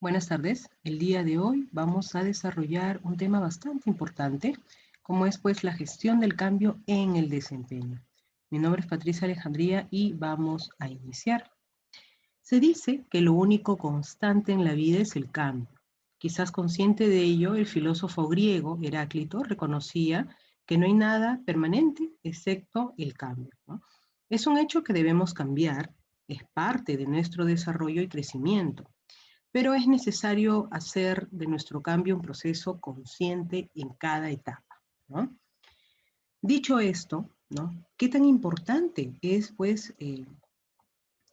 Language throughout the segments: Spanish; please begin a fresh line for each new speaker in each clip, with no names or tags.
Buenas tardes. El día de hoy vamos a desarrollar un tema bastante importante, como es pues la gestión del cambio en el desempeño. Mi nombre es Patricia Alejandría y vamos a iniciar. Se dice que lo único constante en la vida es el cambio. Quizás consciente de ello, el filósofo griego Heráclito reconocía que no hay nada permanente excepto el cambio, ¿no? Es un hecho que debemos cambiar, es parte de nuestro desarrollo y crecimiento, pero es necesario hacer de nuestro cambio un proceso consciente en cada etapa, ¿no? Dicho esto, ¿no? ¿Qué tan importante es, pues,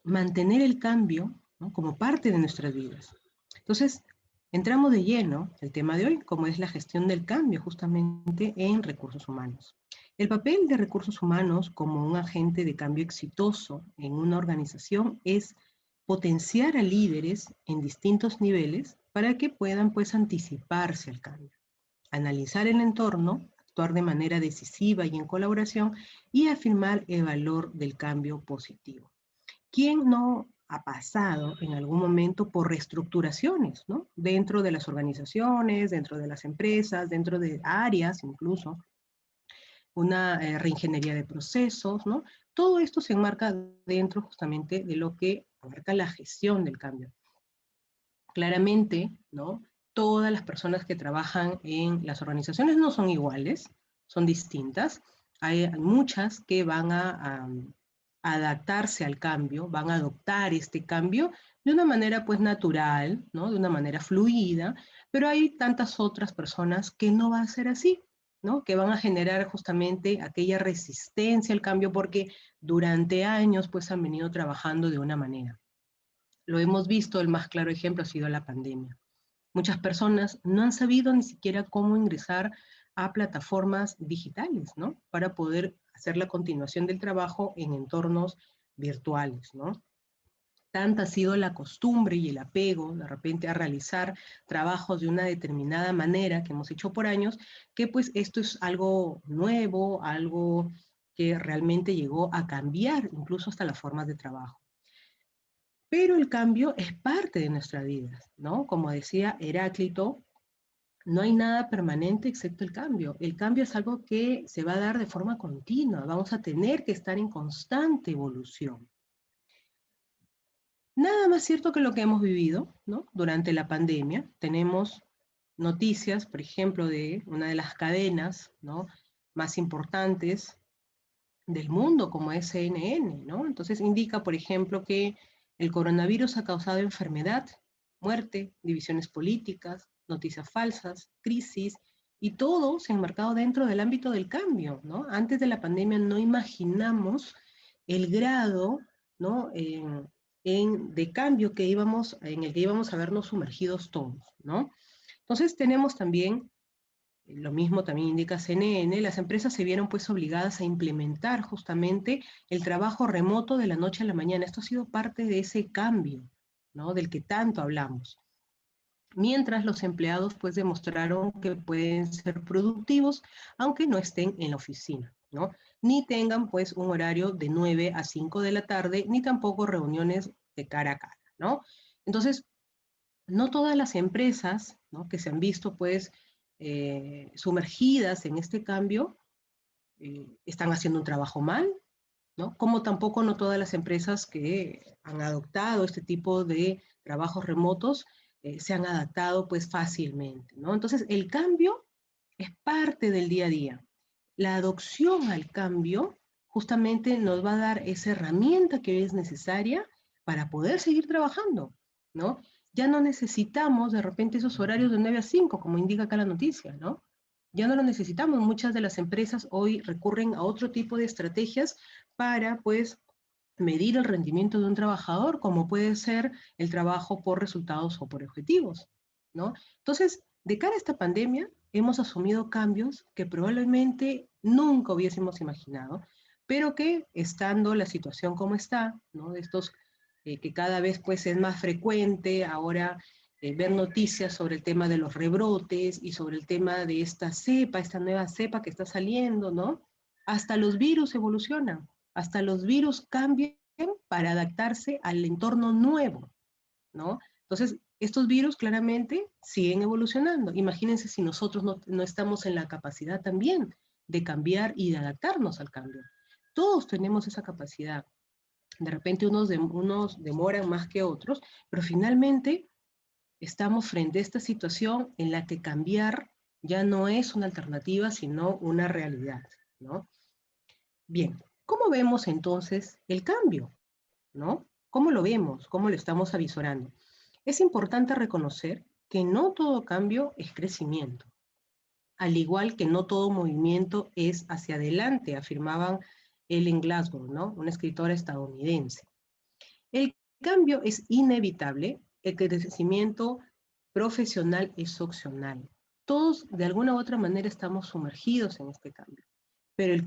mantener el cambio, ¿no?, como parte de nuestras vidas? Entonces, entramos de lleno al tema de hoy, como es la gestión del cambio justamente en recursos humanos. El papel de recursos humanos como un agente de cambio exitoso en una organización es potenciar a líderes en distintos niveles para que puedan pues anticiparse al cambio, analizar el entorno, actuar de manera decisiva y en colaboración y afirmar el valor del cambio positivo. ¿Quién no ha pasado en algún momento por reestructuraciones, ¿no?, dentro de las organizaciones, dentro de las empresas, dentro de áreas incluso, una reingeniería de procesos, ¿no? Todo esto se enmarca dentro justamente de lo que abarca la gestión del cambio. Claramente, ¿no?, todas las personas que trabajan en las organizaciones no son iguales, son distintas. Hay muchas que van a adaptarse al cambio, van a adoptar este cambio de una manera pues natural, ¿no?, de una manera fluida, pero hay tantas otras personas que no va a ser así, ¿no?, que van a generar justamente aquella resistencia al cambio porque durante años pues han venido trabajando de una manera. Lo hemos visto, el más claro ejemplo ha sido la pandemia. Muchas personas no han sabido ni siquiera cómo ingresar a plataformas digitales, ¿no?, para poder hacer la continuación del trabajo en entornos virtuales, ¿no? Tanta ha sido la costumbre y el apego de repente a realizar trabajos de una determinada manera que hemos hecho por años, que pues esto es algo nuevo, algo que realmente llegó a cambiar incluso hasta las formas de trabajo. Pero el cambio es parte de nuestra vida, ¿no? Como decía Heráclito, no hay nada permanente excepto el cambio. El cambio es algo que se va a dar de forma continua. Vamos a tener que estar en constante evolución. Nada más cierto que lo que hemos vivido, ¿no?, durante la pandemia. Tenemos noticias, por ejemplo, de una de las cadenas, ¿no?, más importantes del mundo, como es CNN, ¿no? Entonces indica, por ejemplo, que el coronavirus ha causado enfermedad, muerte, divisiones políticas, noticias falsas, crisis, y todo se ha enmarcado dentro del ámbito del cambio, ¿no? Antes de la pandemia no imaginamos el grado, ¿no?, de cambio en el que íbamos a vernos sumergidos todos, ¿no? Entonces tenemos también, lo mismo también indica CNN, las empresas se vieron pues obligadas a implementar justamente el trabajo remoto de la noche a la mañana. Esto ha sido parte de ese cambio, ¿no?, del que tanto hablamos. Mientras los empleados pues demostraron que pueden ser productivos aunque no estén en la oficina, ¿no?, ni tengan pues un horario de 9 a 5 de la tarde, ni tampoco reuniones de cara a cara, ¿no? Entonces, no todas las empresas, ¿no?, que se han visto pues sumergidas en este cambio están haciendo un trabajo mal, ¿no? Como tampoco no todas las empresas que han adoptado este tipo de trabajos remotos se han adaptado pues fácilmente, ¿no? Entonces, el cambio es parte del día a día. La adopción al cambio justamente nos va a dar esa herramienta que es necesaria para poder seguir trabajando, ¿no? Ya no necesitamos de repente esos horarios de 9 a 5, como indica acá la noticia, ¿no? Ya no lo necesitamos. Muchas de las empresas hoy recurren a otro tipo de estrategias para, pues, medir el rendimiento de un trabajador, como puede ser el trabajo por resultados o por objetivos, ¿no? Entonces, de cara a esta pandemia, hemos asumido cambios que probablemente nunca hubiésemos imaginado, pero que, estando la situación como está, ¿no?, de estos que cada vez pues es más frecuente ahora ver noticias sobre el tema de los rebrotes y sobre el tema de esta nueva cepa que está saliendo, ¿no? Hasta los virus evolucionan, hasta los virus cambian para adaptarse al entorno nuevo, ¿no? Entonces, Estos virus claramente siguen evolucionando. Imagínense si nosotros no estamos en la capacidad también de cambiar y de adaptarnos al cambio. Todos tenemos esa capacidad. De repente unos demoran más que otros, pero finalmente estamos frente a esta situación en la que cambiar ya no es una alternativa, sino una realidad, ¿no? Bien, ¿cómo vemos entonces el cambio, ¿no? ¿Cómo lo vemos? ¿Cómo lo estamos avisorando? Es importante reconocer que no todo cambio es crecimiento, al igual que no todo movimiento es hacia adelante, afirmaban Ellen Glasgow, ¿no? Una escritora estadounidense. El cambio es inevitable, el crecimiento profesional es opcional. Todos, de alguna u otra manera, estamos sumergidos en este cambio, pero el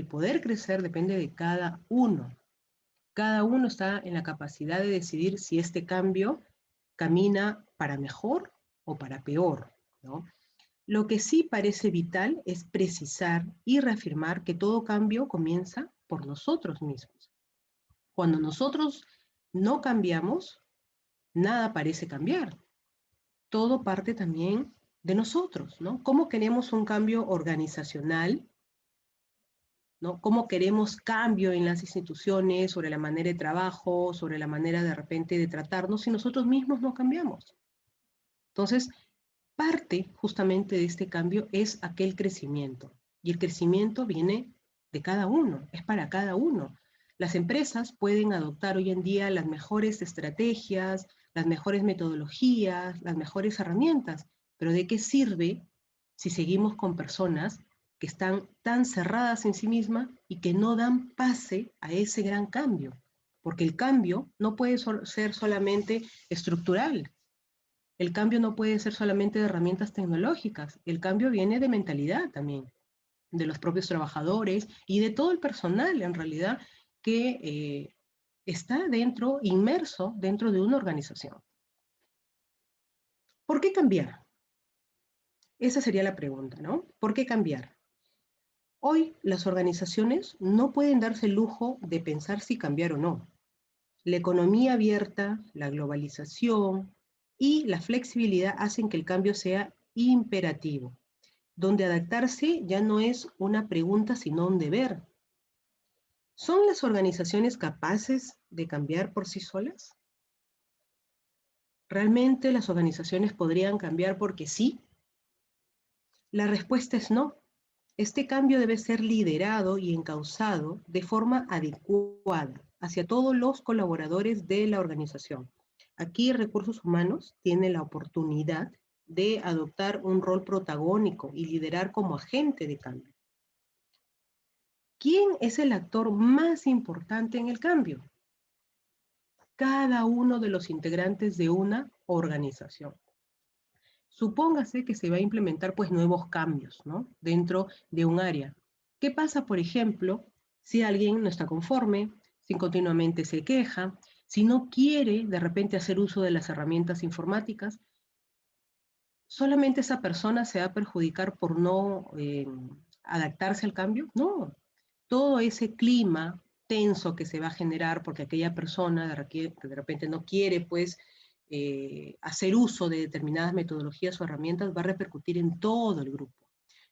poder crecer depende de cada uno. Cada uno está en la capacidad de decidir si este cambio camina para mejor o para peor, ¿no? Lo que sí parece vital es precisar y reafirmar que todo cambio comienza por nosotros mismos. Cuando nosotros no cambiamos, nada parece cambiar. Todo parte también de nosotros, ¿no? ¿Cómo queremos un cambio organizacional? ¿No? ¿Cómo queremos cambio en las instituciones, sobre la manera de trabajo, sobre la manera de repente de tratarnos si nosotros mismos no cambiamos? Entonces, parte justamente de este cambio es aquel crecimiento. Y el crecimiento viene de cada uno, es para cada uno. Las empresas pueden adoptar hoy en día las mejores estrategias, las mejores metodologías, las mejores herramientas, pero ¿de qué sirve si seguimos con personas que están tan cerradas en sí mismas y que no dan pase a ese gran cambio? Porque el cambio no puede ser solamente estructural, el cambio no puede ser solamente de herramientas tecnológicas, el cambio viene de mentalidad también, de los propios trabajadores y de todo el personal en realidad que está inmerso dentro de una organización. ¿Por qué cambiar? Esa sería la pregunta, ¿no? ¿Por qué cambiar? Hoy las organizaciones no pueden darse el lujo de pensar si cambiar o no. La economía abierta, la globalización y la flexibilidad hacen que el cambio sea imperativo, donde adaptarse ya no es una pregunta, sino un deber. ¿Son las organizaciones capaces de cambiar por sí solas? ¿Realmente las organizaciones podrían cambiar porque sí? La respuesta es no. Este cambio debe ser liderado y encauzado de forma adecuada hacia todos los colaboradores de la organización. Aquí Recursos Humanos tiene la oportunidad de adoptar un rol protagónico y liderar como agente de cambio. ¿Quién es el actor más importante en el cambio? Cada uno de los integrantes de una organización. Supóngase que se va a implementar pues nuevos cambios, ¿no? Dentro de un área. ¿Qué pasa, por ejemplo, si alguien no está conforme, si continuamente se queja, si no quiere de repente hacer uso de las herramientas informáticas? ¿Solamente esa persona se va a perjudicar por no adaptarse al cambio? No. Todo ese clima tenso que se va a generar porque aquella persona de repente no quiere pues hacer uso de determinadas metodologías o herramientas va a repercutir en todo el grupo.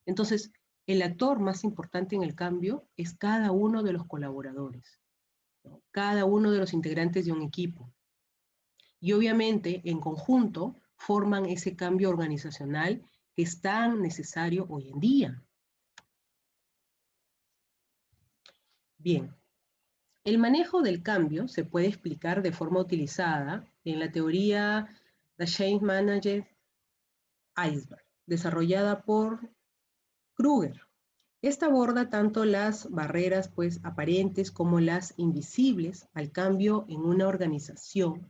Entonces, el actor más importante en el cambio es cada uno de los colaboradores, ¿no? Cada uno de los integrantes de un equipo. Y obviamente, en conjunto, forman ese cambio organizacional que es tan necesario hoy en día. Bien, el manejo del cambio se puede explicar de forma utilizada en la teoría The Change Management Iceberg, desarrollada por Kruger. Esta aborda tanto las barreras pues, aparentes como las invisibles al cambio en una organización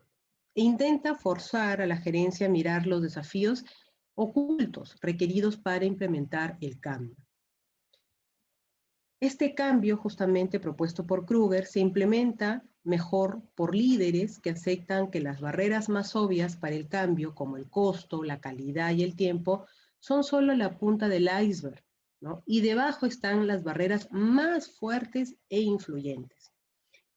e intenta forzar a la gerencia a mirar los desafíos ocultos requeridos para implementar el cambio. Este cambio, justamente propuesto por Kruger, se implementa mejor por líderes que aceptan que las barreras más obvias para el cambio, como el costo, la calidad y el tiempo, son solo la punta del iceberg, ¿no? Y debajo están las barreras más fuertes e influyentes.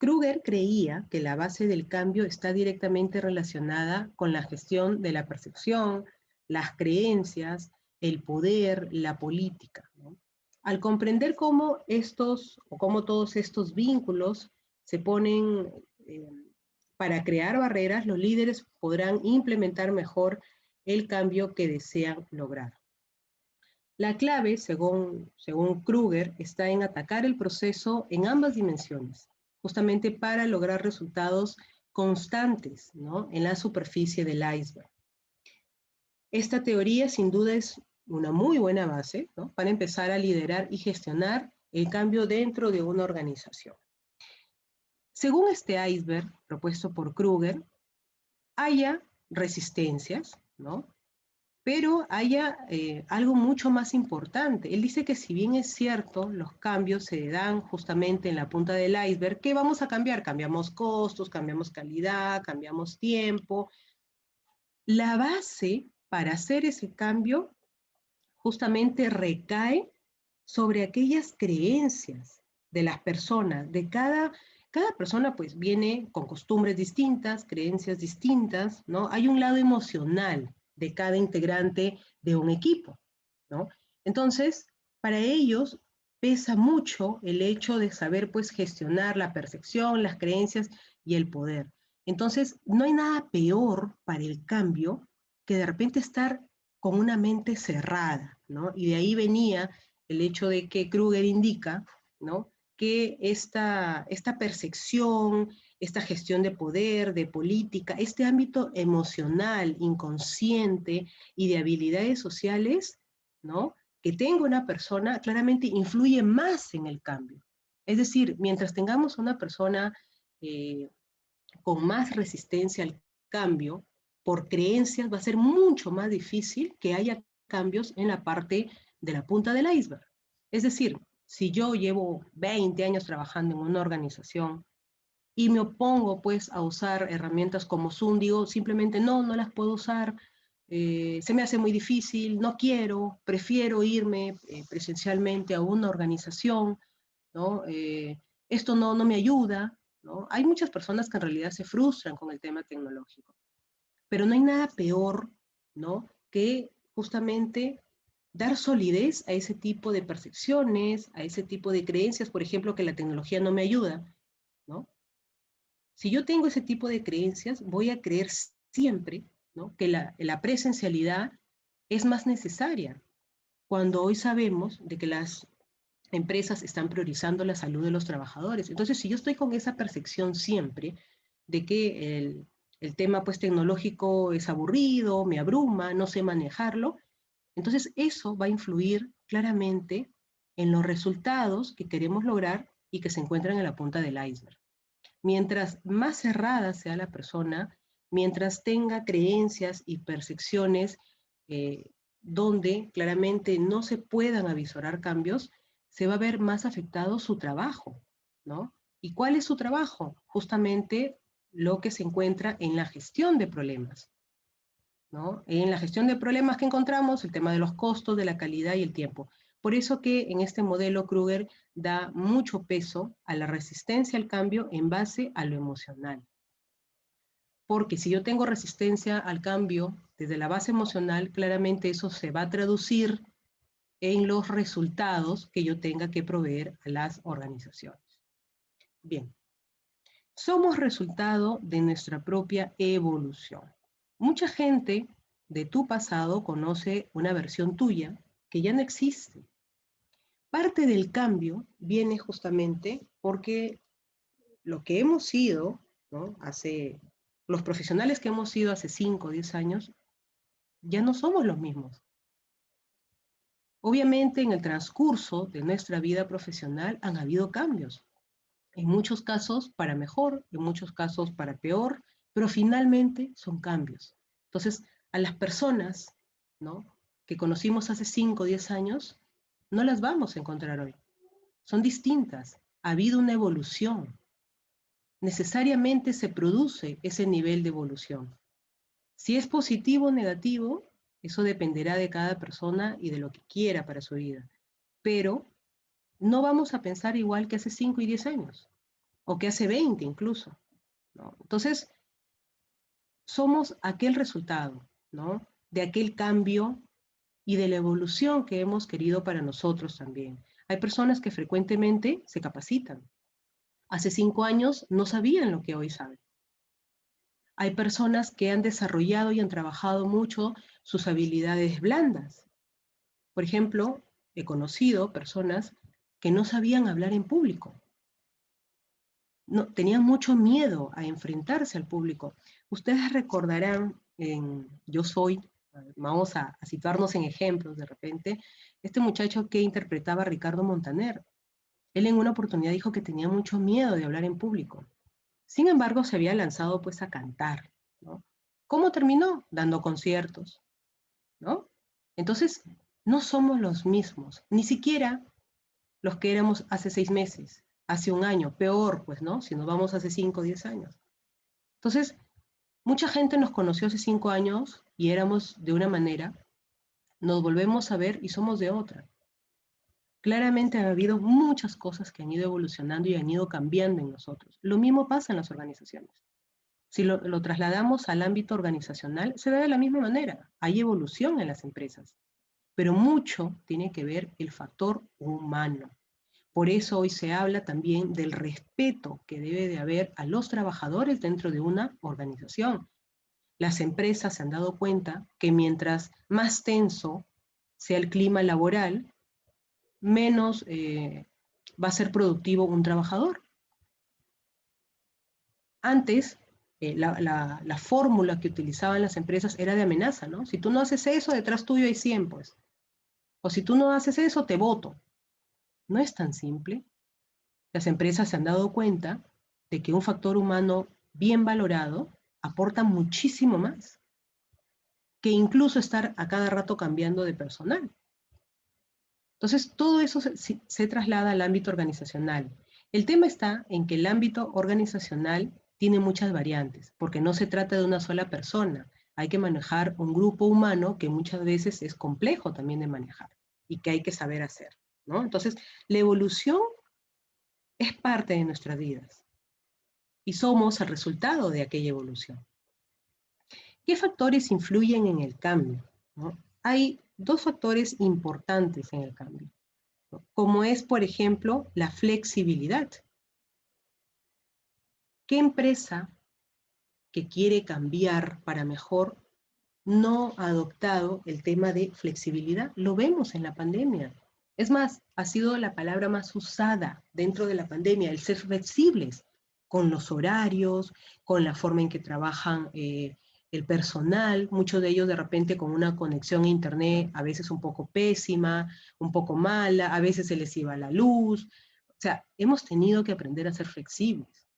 Kruger creía que la base del cambio está directamente relacionada con la gestión de la percepción, las creencias, el poder, la política, ¿no? Al comprender cómo todos estos vínculos se ponen para crear barreras, los líderes podrán implementar mejor el cambio que desean lograr. La clave, según Kruger, está en atacar el proceso en ambas dimensiones, justamente para lograr resultados constantes, ¿no?, en la superficie del iceberg. Esta teoría sin duda es una muy buena base, ¿no?, para empezar a liderar y gestionar el cambio dentro de una organización. Según este iceberg propuesto por Kruger, haya resistencias, ¿no?, pero haya algo mucho más importante. Él dice que si bien es cierto, los cambios se dan justamente en la punta del iceberg, ¿qué vamos a cambiar? Cambiamos costos, cambiamos calidad, cambiamos tiempo. La base para hacer ese cambio justamente recae sobre aquellas creencias de las personas, cada persona pues viene con costumbres distintas, creencias distintas, ¿no? Hay un lado emocional de cada integrante de un equipo, ¿no? Entonces, para ellos pesa mucho el hecho de saber pues gestionar la percepción, las creencias y el poder. Entonces, no hay nada peor para el cambio que de repente estar con una mente cerrada, ¿no? Y de ahí venía el hecho de que Kruger indica, ¿no?, que esta percepción, esta gestión de poder, de política, este ámbito emocional, inconsciente y de habilidades sociales, ¿no?, que tenga una persona, claramente influye más en el cambio. Es decir, mientras tengamos una persona con más resistencia al cambio, por creencias va a ser mucho más difícil que haya cambios en la parte de la punta del iceberg. Es decir, si yo llevo 20 años trabajando en una organización y me opongo pues a usar herramientas como Zoom, digo simplemente no las puedo usar, se me hace muy difícil, no quiero, prefiero irme presencialmente a una organización, ¿no? Esto no me ayuda, ¿no? Hay muchas personas que en realidad se frustran con el tema tecnológico, pero no hay nada peor, ¿no?, que justamente dar solidez a ese tipo de percepciones, a ese tipo de creencias, por ejemplo, que la tecnología no me ayuda, ¿no? Si yo tengo ese tipo de creencias, voy a creer siempre, ¿no?, que la presencialidad es más necesaria, cuando hoy sabemos de que las empresas están priorizando la salud de los trabajadores. Entonces, si yo estoy con esa percepción siempre de que el tema pues tecnológico es aburrido, me abruma, no sé manejarlo, entonces eso va a influir claramente en los resultados que queremos lograr y que se encuentran en la punta del iceberg. Mientras más cerrada sea la persona, mientras tenga creencias y percepciones donde claramente no se puedan avisorar cambios, se va a ver más afectado su trabajo, ¿no? ¿Y cuál es su trabajo? Justamente lo que se encuentra en la gestión de problemas, ¿no? En la gestión de problemas que encontramos, el tema de los costos, de la calidad y el tiempo. Por eso que en este modelo Kruger da mucho peso a la resistencia al cambio en base a lo emocional. Porque si yo tengo resistencia al cambio desde la base emocional, claramente eso se va a traducir en los resultados que yo tenga que proveer a las organizaciones. Bien, somos resultado de nuestra propia evolución. Mucha gente de tu pasado conoce una versión tuya que ya no existe. Parte del cambio viene justamente porque lo que hemos sido, ¿no?, los profesionales que hemos sido hace 5 o 10 años, ya no somos los mismos. Obviamente, en el transcurso de nuestra vida profesional han habido cambios. En muchos casos para mejor, en muchos casos para peor, pero finalmente son cambios. Entonces, a las personas, ¿no?, que conocimos hace 5 o 10 años, no las vamos a encontrar hoy. Son distintas. Ha habido una evolución. Necesariamente se produce ese nivel de evolución. Si es positivo o negativo, eso dependerá de cada persona y de lo que quiera para su vida. Pero no vamos a pensar igual que hace 5 y 10 años. o que hace 20 incluso, ¿no? Entonces, somos aquel resultado, ¿no? De aquel cambio y de la evolución que hemos querido para nosotros también. Hay personas que frecuentemente se capacitan. Hace 5 años no sabían lo que hoy saben. Hay personas que han desarrollado y han trabajado mucho sus habilidades blandas. Por ejemplo, he conocido personas que no sabían hablar en público. No, tenían mucho miedo a enfrentarse al público. Ustedes recordarán, vamos a situarnos en ejemplos de repente, este muchacho que interpretaba a Ricardo Montaner. Él en una oportunidad dijo que tenía mucho miedo de hablar en público. Sin embargo, se había lanzado pues a cantar, ¿no? ¿Cómo terminó? Dando conciertos, ¿no? Entonces, no somos los mismos, ni siquiera los que éramos hace 6 meses, hace un año, peor, pues, ¿no? Si nos vamos hace 5 o 10 años. Entonces, mucha gente nos conoció hace 5 años y éramos de una manera, nos volvemos a ver y somos de otra. Claramente ha habido muchas cosas que han ido evolucionando y han ido cambiando en nosotros. Lo mismo pasa en las organizaciones. Si lo trasladamos al ámbito organizacional, se da de la misma manera. Hay evolución en las empresas, pero mucho tiene que ver el factor humano. Por eso hoy se habla también del respeto que debe de haber a los trabajadores dentro de una organización. Las empresas se han dado cuenta que mientras más tenso sea el clima laboral, menos va a ser productivo un trabajador. Antes, la fórmula que utilizaban las empresas era de amenaza, ¿no? Si tú no haces eso, detrás tuyo hay 100, pues. O si tú no haces eso, te voto. No es tan simple. Las empresas se han dado cuenta de que un factor humano bien valorado aporta muchísimo más que incluso estar a cada rato cambiando de personal. Entonces, todo eso se traslada al ámbito organizacional. El tema está en que el ámbito organizacional tiene muchas variantes, porque no se trata de una sola persona. Hay que manejar un grupo humano que muchas veces es complejo también de manejar y que hay que saber hacer, ¿no? Entonces, la evolución es parte de nuestras vidas y somos el resultado de aquella evolución. ¿Qué factores influyen en el cambio? ¿No? Hay 2 factores importantes en el cambio, ¿no? Como es, por ejemplo, la flexibilidad. ¿Qué empresa que quiere cambiar para mejor no ha adoptado el tema de flexibilidad? Lo vemos en la pandemia. Es más, ha sido la palabra más usada dentro de la pandemia, el ser flexibles con los horarios, con la forma en que trabajan el personal, muchos de ellos de repente con una conexión a internet a veces un poco pésima, un poco mala, a veces se les iba la luz. O sea, hemos tenido que aprender a ser flexibles.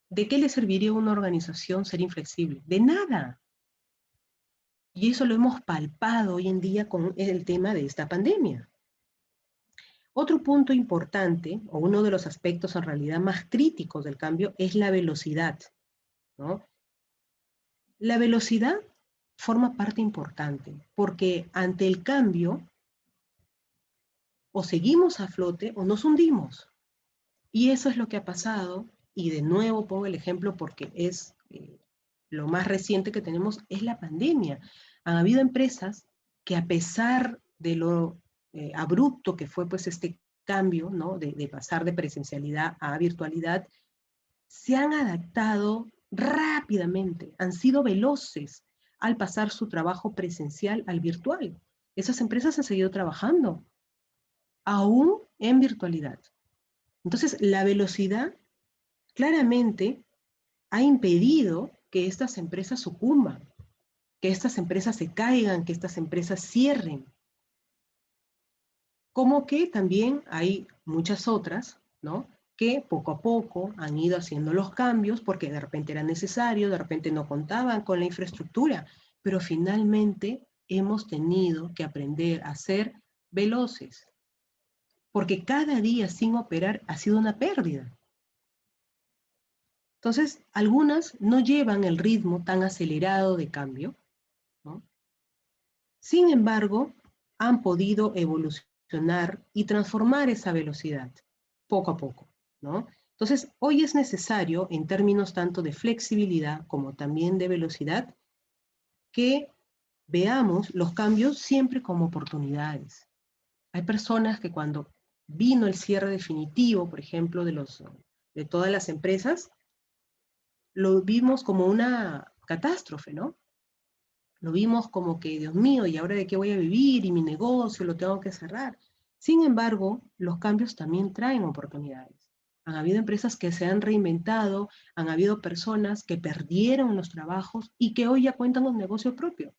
¿De qué le serviría a una organización ser inflexible? De nada. Y eso lo hemos palpado hoy en día con el tema de esta pandemia. Otro punto importante, o uno de los aspectos en realidad más críticos del cambio, es la velocidad, ¿no? La velocidad forma parte importante, porque ante el cambio, o seguimos a flote o nos hundimos. Y eso es lo que ha pasado, y de nuevo pongo el ejemplo porque es lo más reciente que tenemos, es la pandemia. Han habido empresas que a pesar de lo abrupto que fue pues este cambio, ¿no? de pasar de presencialidad a virtualidad, se han adaptado rápidamente, han sido veloces al pasar su trabajo presencial al virtual. Esas empresas han seguido trabajando, aún en virtualidad. Entonces, la velocidad claramente ha impedido que estas empresas sucumban, que estas empresas se caigan, que estas empresas cierren. Como que también hay muchas otras, ¿no? Que poco a poco han ido haciendo los cambios porque de repente era necesario, de repente no contaban con la infraestructura, pero finalmente hemos tenido que aprender a ser veloces, porque cada día sin operar ha sido una pérdida. Entonces, algunas no llevan el ritmo tan acelerado de cambio, ¿no? Sin embargo, han podido evolucionar y transformar esa velocidad poco a poco, ¿no? Entonces, hoy es necesario, en términos tanto de flexibilidad como también de velocidad, que veamos los cambios siempre como oportunidades. Hay personas que cuando vino el cierre definitivo, por ejemplo, de todas las empresas, lo vimos como una catástrofe, ¿no? Lo vimos como que, Dios mío, ¿y ahora de qué voy a vivir? Y mi negocio lo tengo que cerrar. Sin embargo, los cambios también traen oportunidades. Han habido empresas que se han reinventado, han habido personas que perdieron los trabajos y que hoy ya cuentan con negocio propio.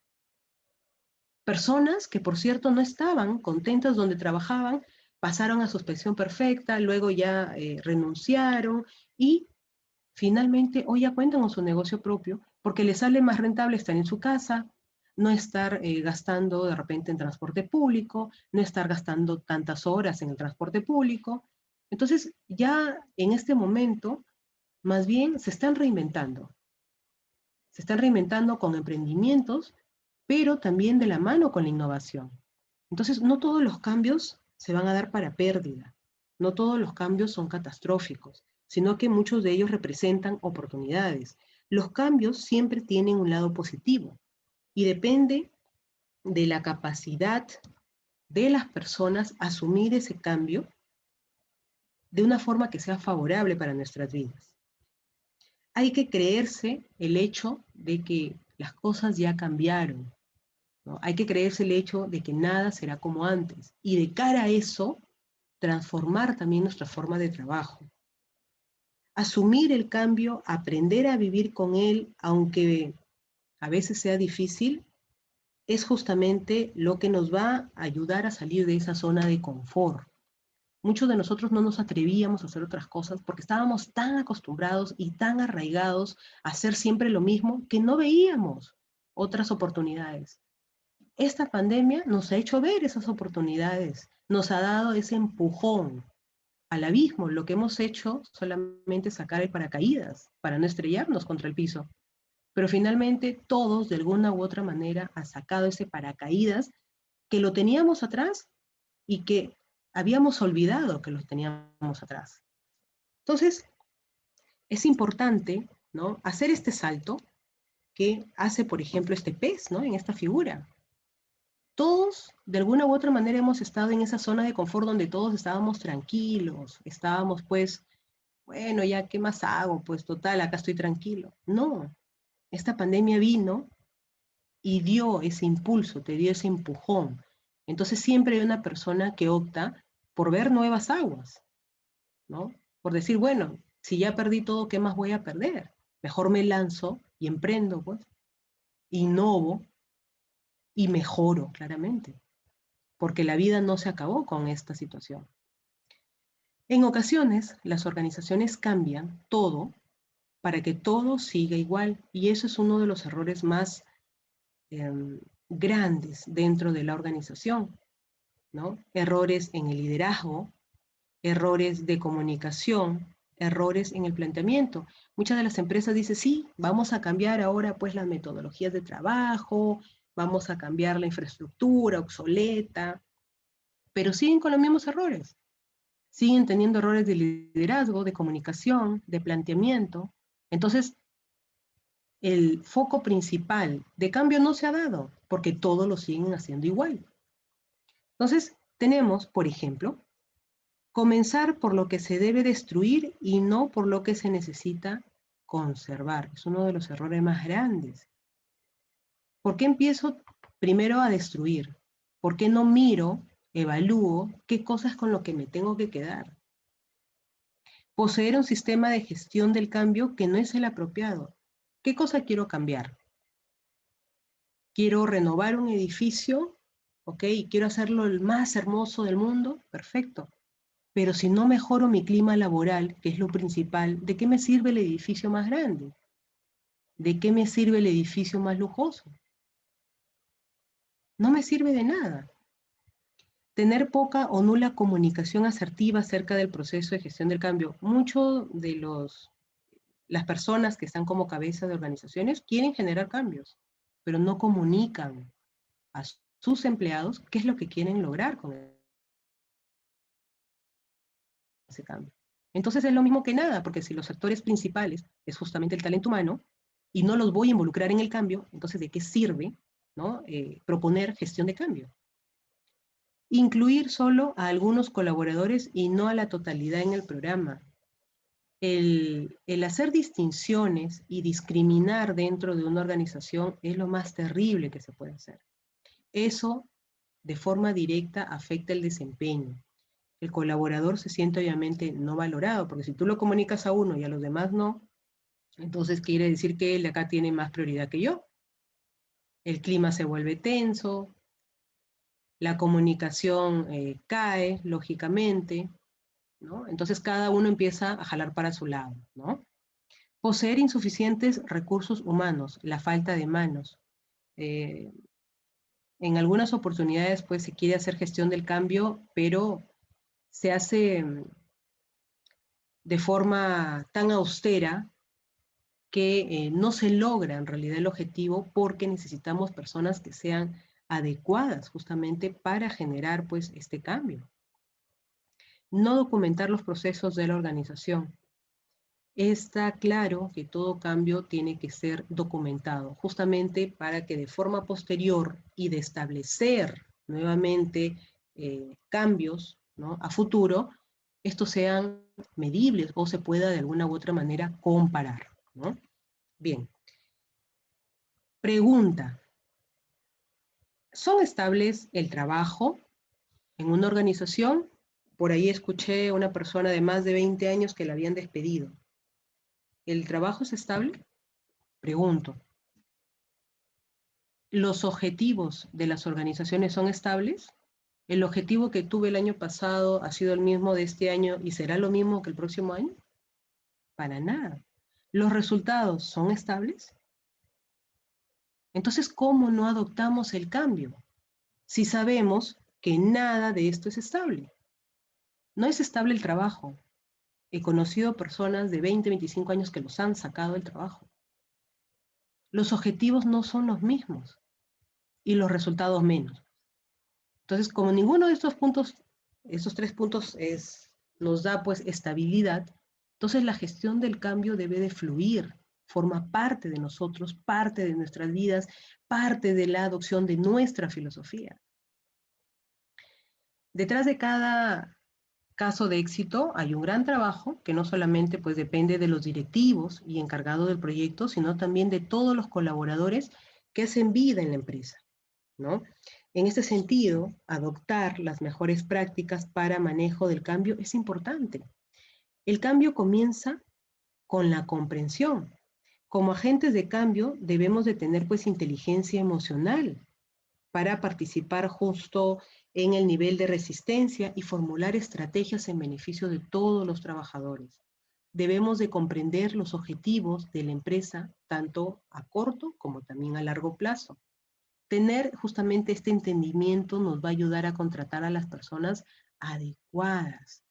Personas que, por cierto, no estaban contentas donde trabajaban, pasaron a suspensión perfecta, luego ya renunciaron y finalmente hoy ya cuentan con su negocio propio porque les sale más rentable estar en su casa, no estar gastando de repente en transporte público, no estar gastando tantas horas en el transporte público. Entonces, ya en este momento, más bien se están reinventando con emprendimientos, pero también de la mano con la innovación. Entonces, no todos los cambios se van a dar para pérdida, no todos los cambios son catastróficos, sino que muchos de ellos representan oportunidades. Los cambios siempre tienen un lado positivo y depende de la capacidad de las personas asumir ese cambio de una forma que sea favorable para nuestras vidas. Hay que creerse el hecho de que las cosas ya cambiaron, ¿no? Hay que creerse el hecho de que nada será como antes y de cara a eso, transformar también nuestra forma de trabajo. Asumir el cambio, aprender a vivir con él, aunque a veces sea difícil, es justamente lo que nos va a ayudar a salir de esa zona de confort. Muchos de nosotros no nos atrevíamos a hacer otras cosas porque estábamos tan acostumbrados y tan arraigados a hacer siempre lo mismo que no veíamos otras oportunidades. Esta pandemia nos ha hecho ver esas oportunidades, nos ha dado ese empujón al abismo. Lo que hemos hecho solamente es sacar el paracaídas para no estrellarnos contra el piso. Pero finalmente todos, de alguna u otra manera, han sacado ese paracaídas que lo teníamos atrás y que habíamos olvidado que los teníamos atrás. Entonces, es importante, ¿no?, hacer este salto que hace, por ejemplo, este pez, ¿no?, en esta figura. Todos, de alguna u otra manera, hemos estado en esa zona de confort donde todos estábamos tranquilos, estábamos pues, bueno, ya, ¿qué más hago? Pues total, acá estoy tranquilo. No, esta pandemia vino y dio ese impulso, te dio ese empujón. Entonces siempre hay una persona que opta por ver nuevas aguas, ¿no? Por decir, bueno, si ya perdí todo, ¿qué más voy a perder? Mejor me lanzo y emprendo, pues, innovo y mejoro, claramente, porque la vida no se acabó con esta situación. En ocasiones, las organizaciones cambian todo para que todo siga igual, y eso es uno de los errores más grandes dentro de la organización, ¿no? Errores en el liderazgo, errores de comunicación, errores en el planteamiento. Muchas de las empresas dicen, sí, vamos a cambiar ahora pues las metodologías de trabajo, vamos a cambiar la infraestructura obsoleta, pero siguen con los mismos errores. Siguen teniendo errores de liderazgo, de comunicación, de planteamiento. Entonces, el foco principal de cambio no se ha dado, porque todos lo siguen haciendo igual. Entonces, tenemos, por ejemplo, comenzar por lo que se debe destruir y no por lo que se necesita conservar. Es uno de los errores más grandes. ¿Por qué empiezo primero a destruir? ¿Por qué no miro, evalúo qué cosas con lo que me tengo que quedar? Poseer un sistema de gestión del cambio que no es el apropiado. ¿Qué cosa quiero cambiar? Quiero renovar un edificio, ¿ok? Y quiero hacerlo el más hermoso del mundo, perfecto. Pero si no mejoro mi clima laboral, que es lo principal, ¿de qué me sirve el edificio más grande? ¿De qué me sirve el edificio más lujoso? No me sirve de nada. Tener poca o nula comunicación asertiva acerca del proceso de gestión del cambio. Muchos de las personas que están como cabeza de organizaciones quieren generar cambios, pero no comunican a sus empleados qué es lo que quieren lograr con ese cambio. Entonces es lo mismo que nada, porque si los actores principales es justamente el talento humano, y no los voy a involucrar en el cambio, entonces ¿de qué sirve, ¿no? Proponer gestión de cambio? Incluir solo a algunos colaboradores y no a la totalidad en el programa. El hacer distinciones y discriminar dentro de una organización es lo más terrible que se puede hacer. Eso de forma directa afecta el desempeño. El colaborador se siente obviamente no valorado, porque si tú lo comunicas a uno y a los demás no, entonces quiere decir que él de acá tiene más prioridad que yo. El clima se vuelve tenso, la comunicación cae, lógicamente, ¿no? Entonces cada uno empieza a jalar para su lado, ¿no? Poseer insuficientes recursos humanos, la falta de manos. Eh, en algunas oportunidades, pues, se quiere hacer gestión del cambio, pero se hace de forma tan austera que no se logra en realidad el objetivo porque necesitamos personas que sean adecuadas justamente para generar, pues, este cambio. No documentar los procesos de la organización. Está claro que todo cambio tiene que ser documentado, justamente para que de forma posterior y de establecer nuevamente cambios, ¿no?, a futuro, estos sean medibles o se pueda de alguna u otra manera comparar, ¿no? Bien. Pregunta. ¿Son estables el trabajo en una organización? Por ahí escuché a una persona de más de 20 años que la habían despedido. ¿El trabajo es estable? Pregunto. ¿Los objetivos de las organizaciones son estables? ¿El objetivo que tuve el año pasado ha sido el mismo de este año y será lo mismo que el próximo año? Para nada. ¿Los resultados son estables? Entonces, ¿cómo no adoptamos el cambio si sabemos que nada de esto es estable? No es estable el trabajo. He conocido personas de 20, 25 años que los han sacado del trabajo. Los objetivos no son los mismos y los resultados menos. Entonces, como ninguno de estos puntos, estos tres puntos nos da pues estabilidad, entonces la gestión del cambio debe de fluir, forma parte de nosotros, parte de nuestras vidas, parte de la adopción de nuestra filosofía. Detrás de cada caso de éxito hay un gran trabajo que no solamente pues depende de los directivos y encargados del proyecto, sino también de todos los colaboradores que hacen vida en la empresa, ¿no? En este sentido, adoptar las mejores prácticas para manejo del cambio es importante. El cambio comienza con la comprensión. Como agentes de cambio debemos de tener pues inteligencia emocional para participar justo en el nivel de resistencia y formular estrategias en beneficio de todos los trabajadores. Debemos de comprender los objetivos de la empresa tanto a corto como también a largo plazo. Tener justamente este entendimiento nos va a ayudar a contratar a las personas adecuadas,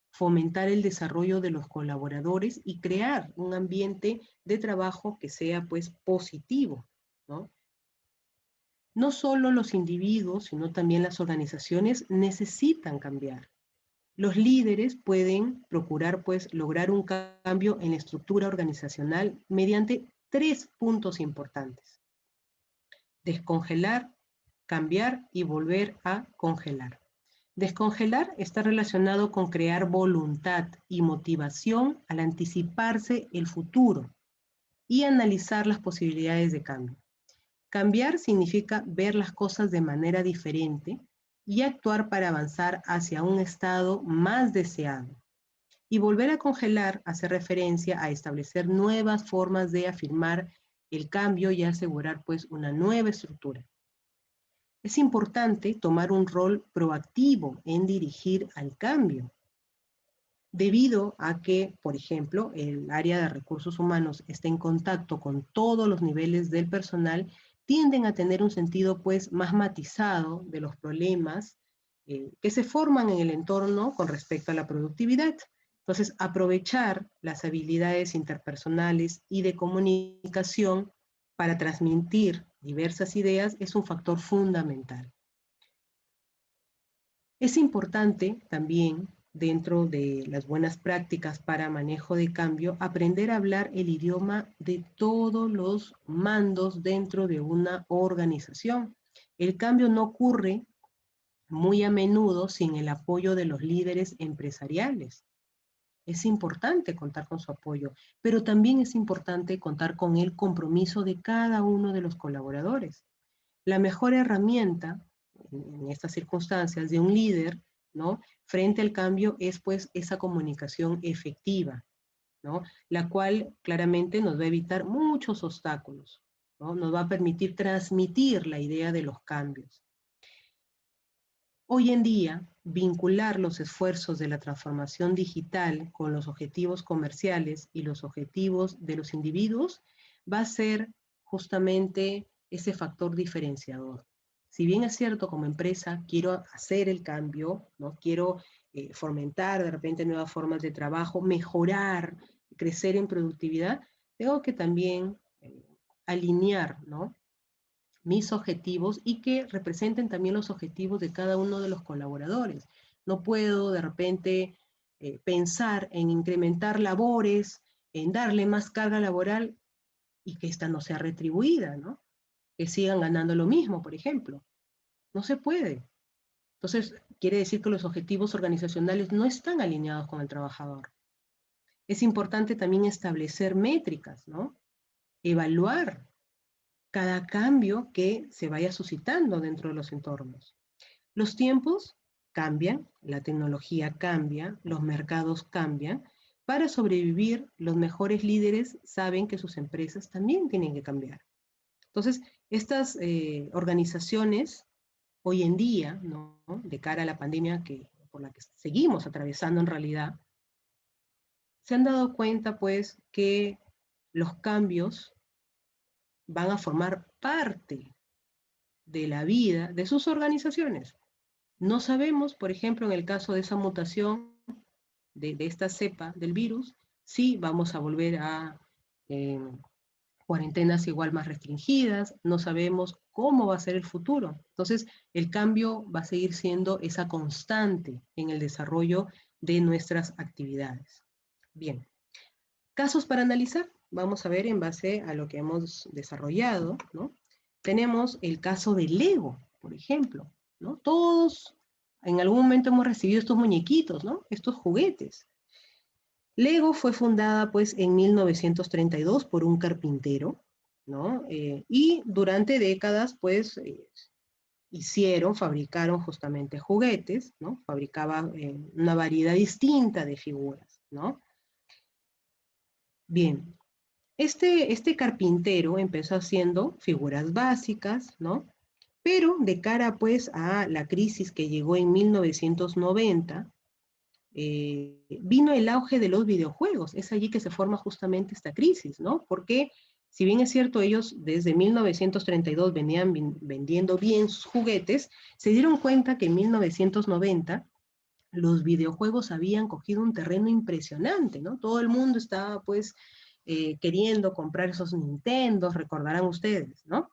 fomentar el desarrollo de los colaboradores y crear un ambiente de trabajo que sea pues positivo, ¿no? No solo los individuos, sino también las organizaciones necesitan cambiar. Los líderes pueden procurar pues lograr un cambio en la estructura organizacional mediante 3 puntos importantes: descongelar, cambiar y volver a congelar. Descongelar está relacionado con crear voluntad y motivación al anticiparse el futuro y analizar las posibilidades de cambio. Cambiar significa ver las cosas de manera diferente y actuar para avanzar hacia un estado más deseado. Y volver a congelar hace referencia a establecer nuevas formas de afirmar el cambio y asegurar pues una nueva estructura. Es importante tomar un rol proactivo en dirigir al cambio, debido a que, por ejemplo, el área de recursos humanos está en contacto con todos los niveles del personal, tienden a tener un sentido pues más matizado de los problemas que se forman en el entorno con respecto a la productividad. Entonces, aprovechar las habilidades interpersonales y de comunicación para transmitir diversas ideas es un factor fundamental. Es importante también dentro de las buenas prácticas para manejo de cambio, aprender a hablar el idioma de todos los mandos dentro de una organización. El cambio no ocurre muy a menudo sin el apoyo de los líderes empresariales. Es importante contar con su apoyo, pero también es importante contar con el compromiso de cada uno de los colaboradores. La mejor herramienta en estas circunstancias de un líder, ¿no?, frente al cambio es pues esa comunicación efectiva, ¿no?, la cual claramente nos va a evitar muchos obstáculos, ¿no?, nos va a permitir transmitir la idea de los cambios. Hoy en día, vincular los esfuerzos de la transformación digital con los objetivos comerciales y los objetivos de los individuos va a ser justamente ese factor diferenciador. Si bien es cierto, como empresa quiero hacer el cambio, ¿no?, quiero fomentar de repente nuevas formas de trabajo, mejorar, crecer en productividad, tengo que también alinear, ¿no?, mis objetivos y que representen también los objetivos de cada uno de los colaboradores. No puedo de repente pensar en incrementar labores, en darle más carga laboral y que ésta no sea retribuida, ¿no?, que sigan ganando lo mismo, por ejemplo. No se puede. Entonces, quiere decir que los objetivos organizacionales no están alineados con el trabajador. Es importante también establecer métricas, ¿no?, evaluar cada cambio que se vaya suscitando dentro de los entornos. Los tiempos cambian, la tecnología cambia, los mercados cambian. Para sobrevivir, los mejores líderes saben que sus empresas también tienen que cambiar. Entonces, estas organizaciones, hoy en día, ¿no?, de cara a la pandemia por la que seguimos atravesando en realidad, se han dado cuenta, pues, que los cambios van a formar parte de la vida de sus organizaciones. No sabemos, por ejemplo, en el caso de esa mutación de esta cepa del virus, si vamos a volver a cuarentenas igual más restringidas, no sabemos cómo va a ser el futuro. Entonces, el cambio va a seguir siendo esa constante en el desarrollo de nuestras actividades. Bien, casos para analizar. Vamos a ver en base a lo que hemos desarrollado, ¿no? Tenemos el caso del Lego, por ejemplo, ¿no? Todos en algún momento hemos recibido estos muñequitos, ¿no?, estos juguetes. Lego fue fundada pues en 1932 por un carpintero, ¿no? Y durante décadas pues fabricaron justamente juguetes, ¿no? Fabricaban una variedad distinta de figuras, ¿no? Bien, este carpintero empezó haciendo figuras básicas, ¿no? Pero de cara pues a la crisis que llegó en 1990, vino el auge de los videojuegos. Es allí que se forma justamente esta crisis, ¿no? Porque si bien es cierto, ellos desde 1932 venían vendiendo bien sus juguetes, se dieron cuenta que en 1990 los videojuegos habían cogido un terreno impresionante, ¿no? Todo el mundo estaba pues queriendo comprar esos Nintendos, recordarán ustedes, ¿no?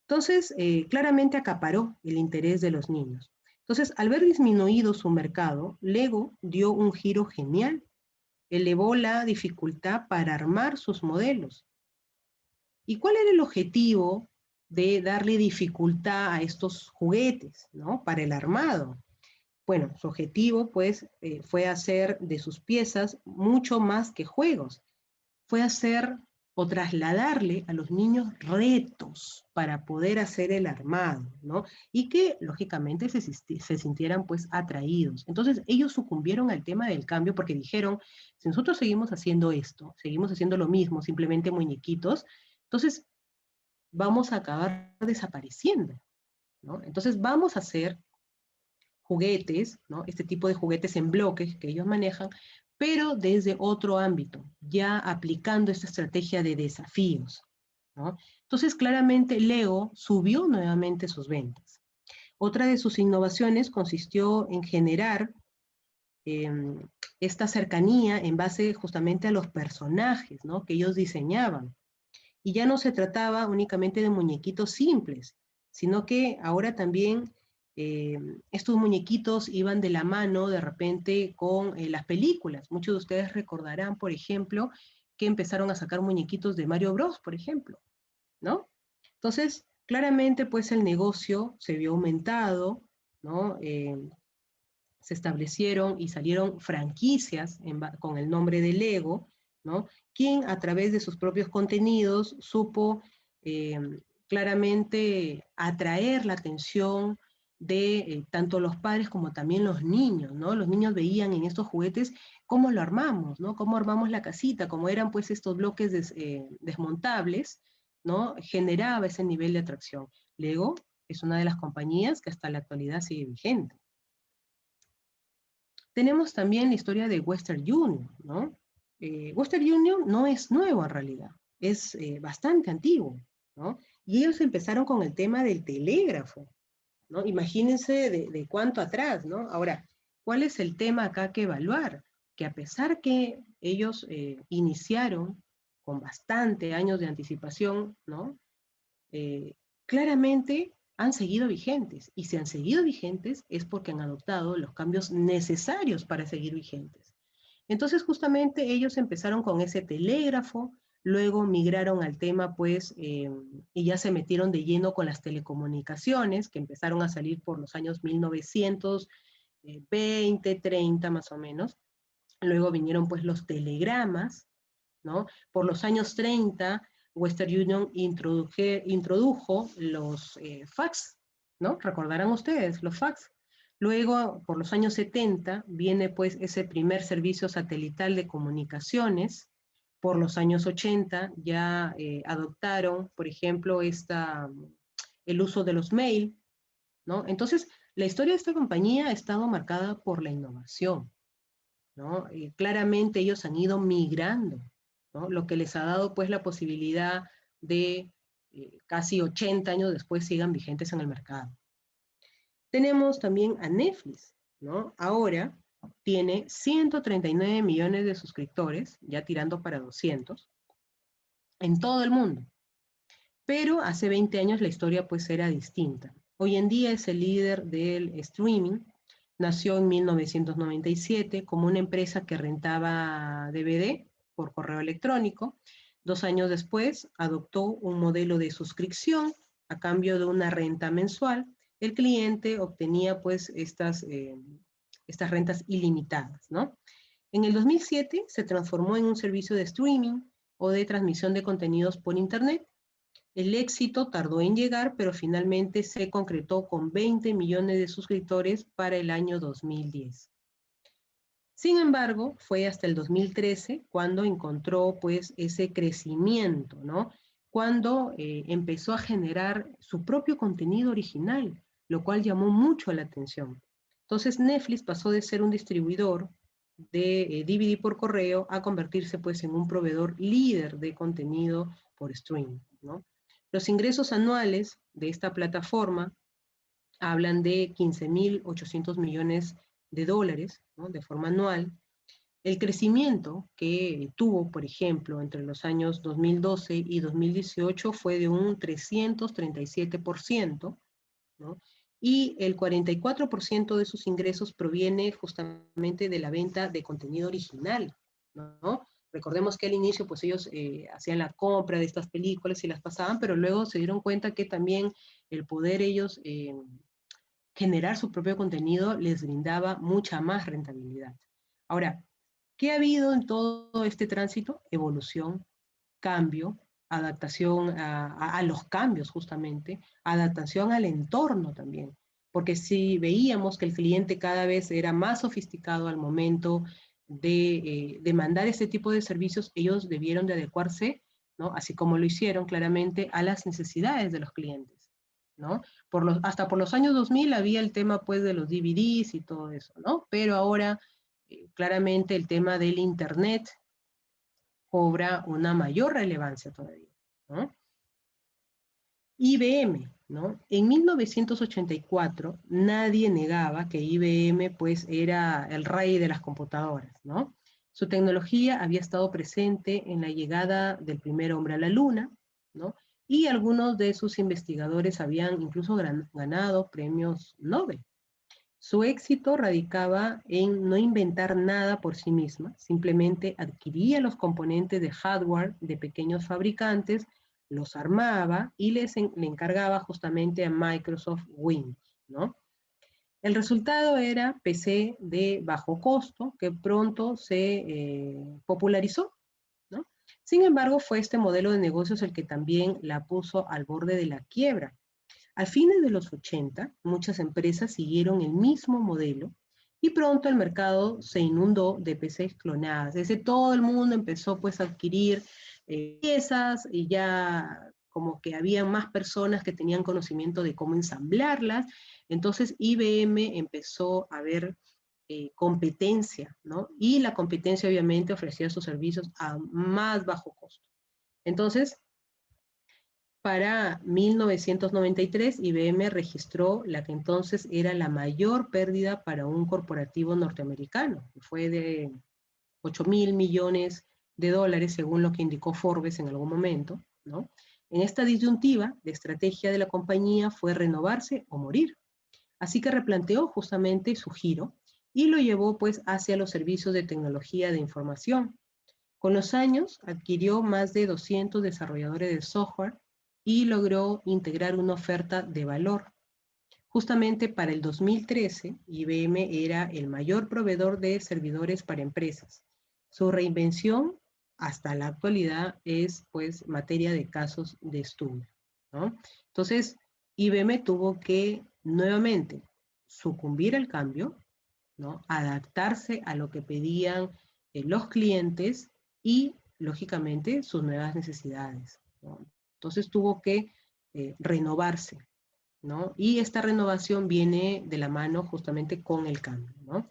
Entonces, claramente acaparó el interés de los niños. Entonces, al ver disminuido su mercado, Lego dio un giro genial. Elevó la dificultad para armar sus modelos. ¿Y cuál era el objetivo de darle dificultad a estos juguetes, ¿no?, para el armado? Bueno, su objetivo, pues, fue hacer de sus piezas mucho más que juegos. Fue hacer o trasladarle a los niños retos para poder hacer el armado, ¿no? Y que, lógicamente, se sintieran, pues, atraídos. Entonces, ellos sucumbieron al tema del cambio porque dijeron, si nosotros seguimos haciendo esto, seguimos haciendo lo mismo, simplemente muñequitos, entonces vamos a acabar desapareciendo, ¿no? Entonces, vamos a hacer juguetes, ¿no?, este tipo de juguetes en bloques que ellos manejan, pero desde otro ámbito, ya aplicando esta estrategia de desafíos, ¿no? Entonces, claramente, Lego subió nuevamente sus ventas. Otra de sus innovaciones consistió en generar esta cercanía en base justamente a los personajes, ¿no?, que ellos diseñaban. Y ya no se trataba únicamente de muñequitos simples, sino que ahora también estos muñequitos iban de la mano de repente con las películas. Muchos de ustedes recordarán, por ejemplo, que empezaron a sacar muñequitos de Mario Bros, por ejemplo, ¿no? Entonces, claramente, pues el negocio se vio aumentado, ¿no? Se establecieron y salieron franquicias con el nombre de Lego, ¿no? Quien a través de sus propios contenidos supo eh, claramente atraer la atención de tanto los padres como también los niños, ¿no? Los niños veían en estos juguetes cómo lo armamos, ¿no? Cómo armamos la casita, cómo eran pues estos bloques desmontables, ¿no? Generaba ese nivel de atracción. Lego es una de las compañías que hasta la actualidad sigue vigente. Tenemos también la historia de Western Union, ¿no? Western Union no es nuevo en realidad, es bastante antiguo, ¿no? Y ellos empezaron con el tema del telégrafo, ¿no? Imagínense de cuánto atrás, ¿no? Ahora, ¿cuál es el tema acá que evaluar? Que a pesar que ellos iniciaron con bastante años de anticipación, ¿no? eh, claramente han seguido vigentes. Y si han seguido vigentes es porque han adoptado los cambios necesarios para seguir vigentes. Entonces, justamente ellos empezaron con ese telégrafo, luego migraron al tema, pues, y ya se metieron de lleno con las telecomunicaciones, que empezaron a salir por los años 1920, 30 más o menos. Luego vinieron, pues, los telegramas, ¿no? Por los años 30, Western Union introdujo los fax, ¿no? Recordarán ustedes, los fax. Luego, por los años 70, viene pues ese primer servicio satelital de comunicaciones. Por los años 80 ya adoptaron, por ejemplo, el uso de los mail, ¿no? Entonces, la historia de esta compañía ha estado marcada por la innovación, ¿no? Claramente ellos han ido migrando, ¿no? Lo que les ha dado pues la posibilidad de casi 80 años después sigan vigentes en el mercado. Tenemos también a Netflix, ¿no? Ahora tiene 139 millones de suscriptores, ya tirando para 200, en todo el mundo. Pero hace 20 años la historia pues era distinta. Hoy en día es el líder del streaming. Nació en 1997 como una empresa que rentaba DVD por correo electrónico. 2 años después adoptó un modelo de suscripción a cambio de una renta mensual. El cliente obtenía pues estas rentas ilimitadas, ¿no? En el 2007 se transformó en un servicio de streaming o de transmisión de contenidos por Internet. El éxito tardó en llegar, pero finalmente se concretó con 20 millones de suscriptores para el año 2010. Sin embargo, fue hasta el 2013 cuando encontró pues ese crecimiento, ¿no? Cuando empezó a generar su propio contenido original, lo cual llamó mucho la atención. Entonces Netflix pasó de ser un distribuidor de DVD por correo a convertirse pues en un proveedor líder de contenido por streaming, ¿no? Los ingresos anuales de esta plataforma hablan de 15.800 millones de dólares, ¿no? De forma anual. El crecimiento que tuvo, por ejemplo, entre los años 2012 y 2018 fue de un 337%, ¿no? Y el 44% de sus ingresos proviene justamente de la venta de contenido original, ¿no? Recordemos que al inicio, pues ellos hacían la compra de estas películas y las pasaban, pero luego se dieron cuenta que también el poder ellos generar su propio contenido les brindaba mucha más rentabilidad. Ahora, ¿qué ha habido en todo este tránsito? Evolución, cambio, adaptación a los cambios justamente, adaptación al entorno también. Porque si veíamos que el cliente cada vez era más sofisticado al momento de demandar este tipo de servicios, ellos debieron de adecuarse, ¿no? Así como lo hicieron claramente, a las necesidades de los clientes, ¿no? Hasta por los años 2000 había el tema pues de los DVDs y todo eso, ¿no? Pero ahora claramente el tema del Internet cobra una mayor relevancia todavía, ¿no? IBM, ¿no? En 1984 nadie negaba que IBM pues era el rey de las computadoras, ¿no? Su tecnología había estado presente en la llegada del primer hombre a la luna, ¿no? y algunos de sus investigadores habían incluso ganado premios Nobel. Su éxito radicaba en no inventar nada por sí misma, simplemente adquiría los componentes de hardware de pequeños fabricantes, los armaba y le encargaba justamente a Microsoft Windows, ¿no? El resultado era PC de bajo costo que pronto se popularizó, ¿no? Sin embargo, fue este modelo de negocios el que también la puso al borde de la quiebra. A fines de los 80, muchas empresas siguieron el mismo modelo y pronto el mercado se inundó de PCs clonadas. Es decir, todo el mundo empezó pues a adquirir piezas y ya como que había más personas que tenían conocimiento de cómo ensamblarlas. Entonces IBM empezó a ver competencia, ¿no? Y la competencia obviamente ofrecía sus servicios a más bajo costo. Entonces, para 1993, IBM registró la que entonces era la mayor pérdida para un corporativo norteamericano, que fue de 8.000 millones de dólares, según lo que indicó Forbes en algún momento, ¿no? En esta disyuntiva, la estrategia de la compañía fue renovarse o morir. Así que replanteó justamente su giro y lo llevó pues hacia los servicios de tecnología de información. Con los años adquirió más de 200 desarrolladores de software y logró integrar una oferta de valor. Justamente para el 2013, IBM era el mayor proveedor de servidores para empresas. Su reinvención hasta la actualidad es pues materia de casos de estudio, ¿no? Entonces, IBM tuvo que nuevamente sucumbir al cambio, ¿no? Adaptarse a lo que pedían los clientes y, lógicamente, sus nuevas necesidades, ¿no? Entonces tuvo que renovarse, ¿no? Y esta renovación viene de la mano justamente con el cambio, ¿no?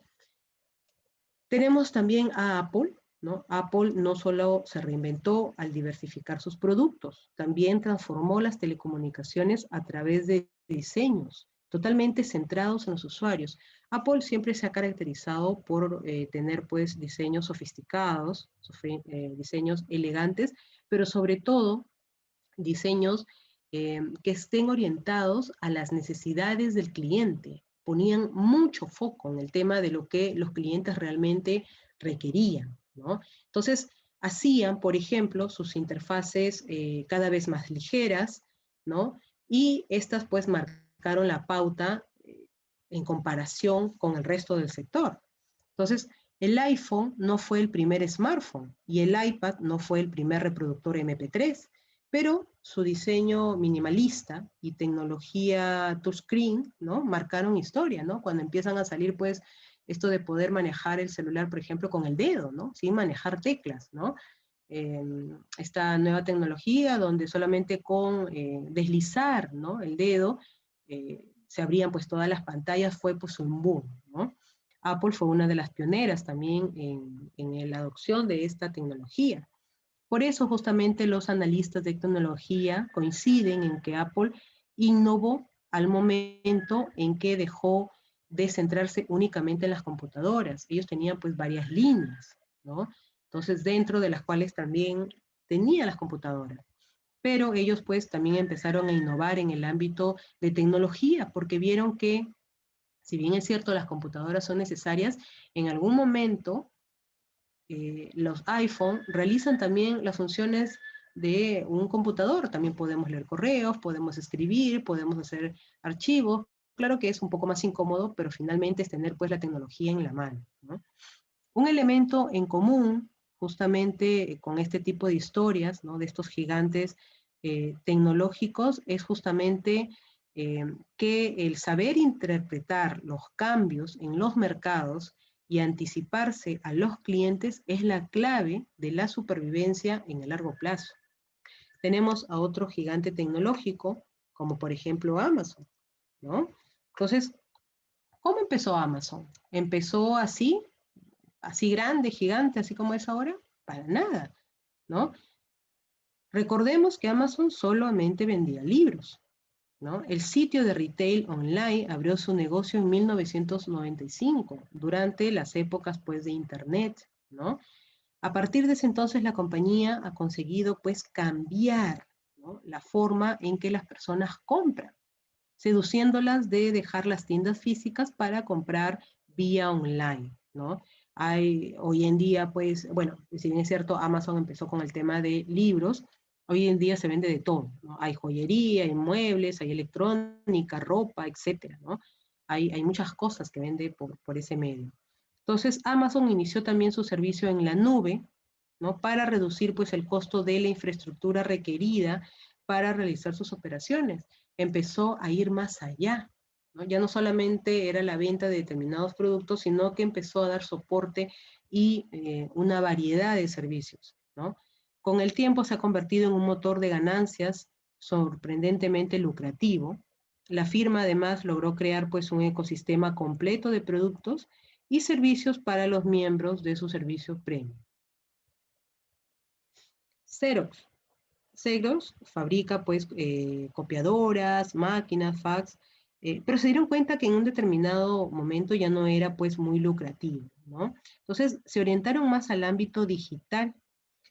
Tenemos también a Apple, ¿no? Apple no solo se reinventó al diversificar sus productos, también transformó las telecomunicaciones a través de diseños totalmente centrados en los usuarios. Apple siempre se ha caracterizado por tener pues diseños sofisticados, diseños elegantes, pero sobre todo diseños que estén orientados a las necesidades del cliente. Ponían mucho foco en el tema de lo que los clientes realmente requerían, ¿no? Entonces, hacían, por ejemplo, sus interfaces cada vez más ligeras, ¿no? Y estas pues marcaron la pauta en comparación con el resto del sector. Entonces, el iPhone no fue el primer smartphone y el iPad no fue el primer reproductor MP3, pero su diseño minimalista y tecnología touchscreen, ¿no? Marcaron historia, ¿no? Cuando empiezan a salir, pues, esto de poder manejar el celular, por ejemplo, con el dedo, ¿no? Sin manejar teclas, ¿no? Esta nueva tecnología donde solamente con deslizar, ¿no? El dedo se abrían pues todas las pantallas, fue pues un boom, ¿no? Apple fue una de las pioneras también en la adopción de esta tecnología. Por eso justamente los analistas de tecnología coinciden en que Apple innovó al momento en que dejó de centrarse únicamente en las computadoras. Ellos tenían pues varias líneas, ¿no? Entonces dentro de las cuales también tenían las computadoras. Pero ellos pues también empezaron a innovar en el ámbito de tecnología porque vieron que, si bien es cierto, las computadoras son necesarias, en algún momento los iPhone realizan también las funciones de un computador. También podemos leer correos, podemos escribir, podemos hacer archivos. Claro que es un poco más incómodo, pero finalmente es tener pues la tecnología en la mano, ¿no? Un elemento en común justamente con este tipo de historias, ¿no? De estos gigantes tecnológicos es justamente que el saber interpretar los cambios en los mercados y anticiparse a los clientes es la clave de la supervivencia en el largo plazo. Tenemos a otro gigante tecnológico, como por ejemplo Amazon, ¿no? Entonces, ¿cómo empezó Amazon? ¿Empezó así, así grande, gigante, así como es ahora? Para nada, ¿no? Recordemos que Amazon solamente vendía libros, ¿no? El sitio de retail online abrió su negocio en 1995, durante las épocas pues de Internet, ¿no? A partir de ese entonces la compañía ha conseguido pues cambiar, ¿no? La forma en que las personas compran, seduciéndolas de dejar las tiendas físicas para comprar vía online, ¿no? Hay hoy en día, pues, bueno, si bien es cierto, Amazon empezó con el tema de libros, hoy en día se vende de todo, ¿no? Hay joyería, hay muebles, hay electrónica, ropa, etcétera, ¿no? Hay muchas cosas que vende por ese medio. Entonces, Amazon inició también su servicio en la nube, ¿no? Para reducir, pues, el costo de la infraestructura requerida para realizar sus operaciones. Empezó a ir más allá, ¿no? Ya no solamente era la venta de determinados productos, sino que empezó a dar soporte y una variedad de servicios, ¿no? Con el tiempo se ha convertido en un motor de ganancias sorprendentemente lucrativo. La firma además logró crear pues un ecosistema completo de productos y servicios para los miembros de su servicio premium. Xerox. Xerox fabrica pues copiadoras, máquinas, fax, pero se dieron cuenta que en un determinado momento ya no era pues muy lucrativo, ¿no? Entonces se orientaron más al ámbito digital.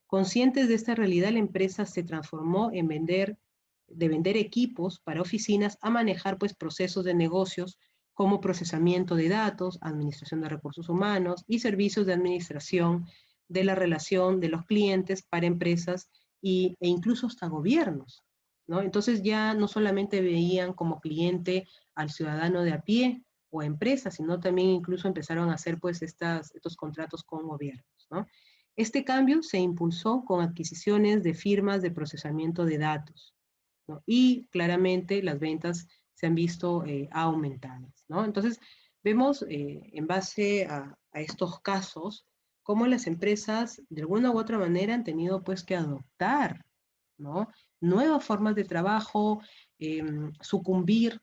Conscientes de esta realidad, la empresa se transformó en de vender equipos para oficinas a manejar pues procesos de negocios como procesamiento de datos, administración de recursos humanos y servicios de administración de la relación de los clientes para empresas e incluso hasta gobiernos, ¿no? Entonces ya no solamente veían como cliente al ciudadano de a pie o a empresas, sino también incluso empezaron a hacer pues estos contratos con gobiernos, ¿no? Este cambio se impulsó con adquisiciones de firmas de procesamiento de datos, ¿no? Y claramente las ventas se han visto aumentadas, ¿no? Entonces, vemos en base a estos casos cómo las empresas de alguna u otra manera han tenido pues que adoptar, ¿no? Nuevas formas de trabajo, sucumbir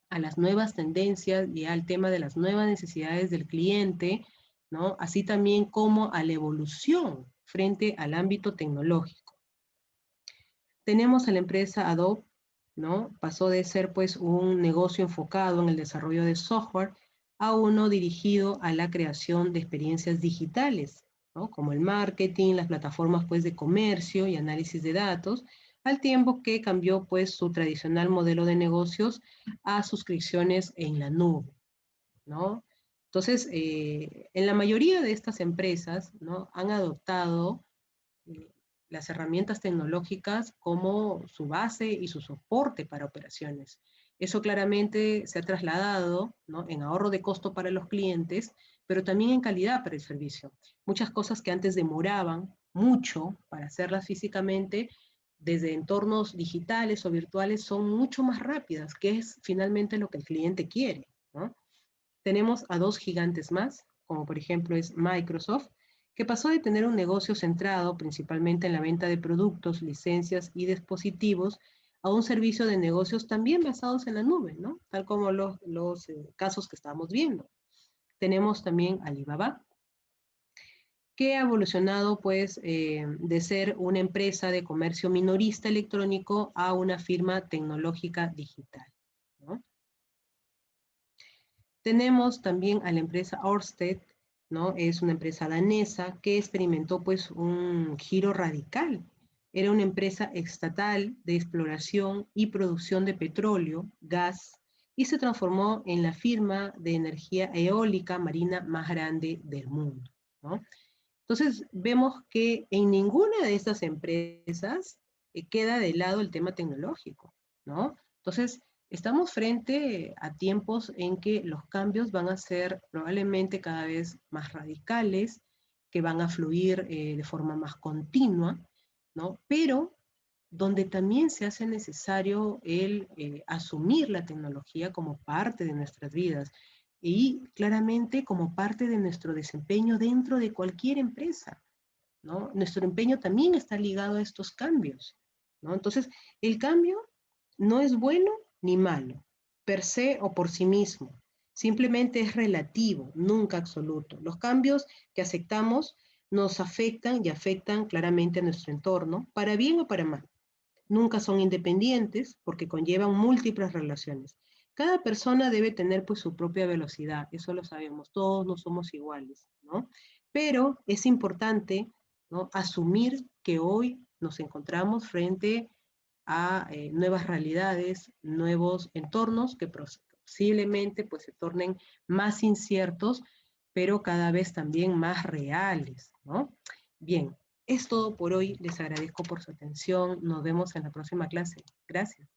a las nuevas tendencias y al tema de las nuevas necesidades del cliente, ¿no? Así también como a la evolución frente al ámbito tecnológico. Tenemos a la empresa Adobe, ¿no? Pasó de ser pues un negocio enfocado en el desarrollo de software a uno dirigido a la creación de experiencias digitales, ¿no? Como el marketing, las plataformas pues de comercio y análisis de datos, al tiempo que cambió pues su tradicional modelo de negocios a suscripciones en la nube, ¿no? Entonces, en la mayoría de estas empresas, ¿no? Han adoptado eh, las herramientas tecnológicas como su base y su soporte para operaciones. Eso claramente se ha trasladado, ¿no? En ahorro de costo para los clientes, pero también en calidad para el servicio. Muchas cosas que antes demoraban mucho para hacerlas físicamente, desde entornos digitales o virtuales, son mucho más rápidas, que es finalmente lo que el cliente quiere, ¿no? Tenemos a dos gigantes más, como por ejemplo es Microsoft, que pasó de tener un negocio centrado principalmente en la venta de productos, licencias y dispositivos, a un servicio de negocios también basados en la nube, ¿no? Tal como los casos que estamos viendo. Tenemos también Alibaba, que ha evolucionado pues de ser una empresa de comercio minorista electrónico a una firma tecnológica digital, ¿no? Tenemos también a la empresa Ørsted, ¿no? Es una empresa danesa que experimentó pues un giro radical. Era una empresa estatal de exploración y producción de petróleo, gas, y se transformó en la firma de energía eólica marina más grande del mundo, ¿no? Entonces, vemos que en ninguna de estas empresas queda de lado el tema tecnológico, ¿no? Entonces, estamos frente a tiempos en que los cambios van a ser probablemente cada vez más radicales, que van a fluir de forma más continua, ¿no? Pero donde también se hace necesario el asumir la tecnología como parte de nuestras vidas y claramente como parte de nuestro desempeño dentro de cualquier empresa, ¿no? Nuestro empeño también está ligado a estos cambios, ¿no? Entonces, el cambio no es bueno ni malo, per se o por sí mismo, simplemente es relativo, nunca absoluto. Los cambios que aceptamos nos afectan y afectan claramente a nuestro entorno, para bien o para mal. Nunca son independientes porque conllevan múltiples relaciones. Cada persona debe tener pues su propia velocidad, eso lo sabemos, todos no somos iguales, ¿no? Pero es importante, ¿no? Asumir que hoy nos encontramos frente a nuevas realidades, nuevos entornos que posiblemente pues, se tornen más inciertos, pero cada vez también más reales, ¿no? Bien, es todo por hoy. Les agradezco por su atención. Nos vemos en la próxima clase. Gracias.